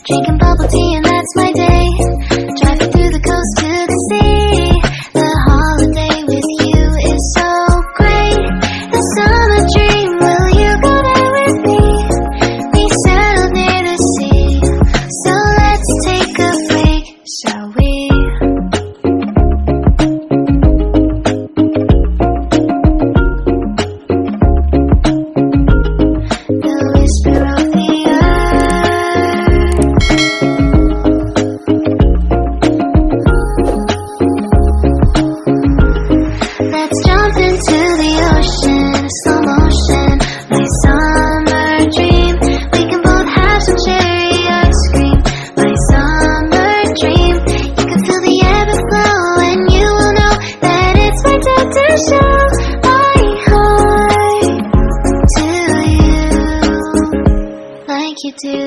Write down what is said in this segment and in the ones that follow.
Drinking bubble tea and that's my day. Driving through the coast to the sea. The holiday with you is so great. The summer dream, will you go there with me? We settled near the sea, so let's take a break, shall we? The whisper of the let's jump into the ocean, slow motion, my summer dream. We can both have some cherry ice cream, my summer dream. You can feel the ebb and flow, and you will know that it's my time to show my heart to you, like you do.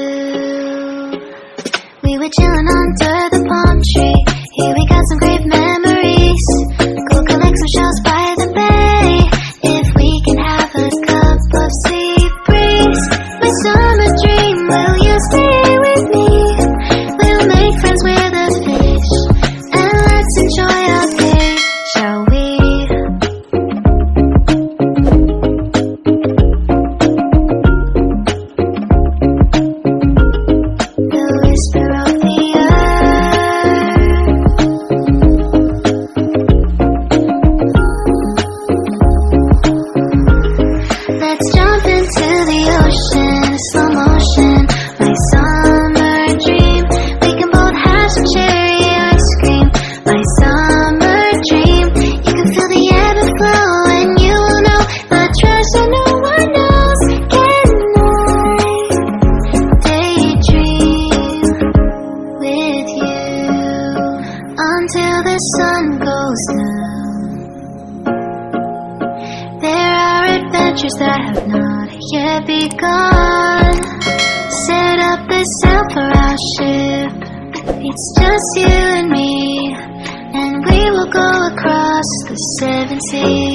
We were chilling under the palm tree. Here we got some great memories. Go collect some shells by the bay. If we can have a cup of sea breeze, my summer dream, will you stay with me? We'll make friends with the fish, and let's enjoy our day, shall we? The whisper of the let's jump into the ocean, slow motion, my summer dream. We can both have some cherry ice cream, my summer dream. You can feel the ebb and flow, and you will know the treasure no one knows. Can I daydream with you until the sun goes down? There are adventures that have not yet begun. Set up the sail for our ship. It's just you and me, and we will go across the 7 seas.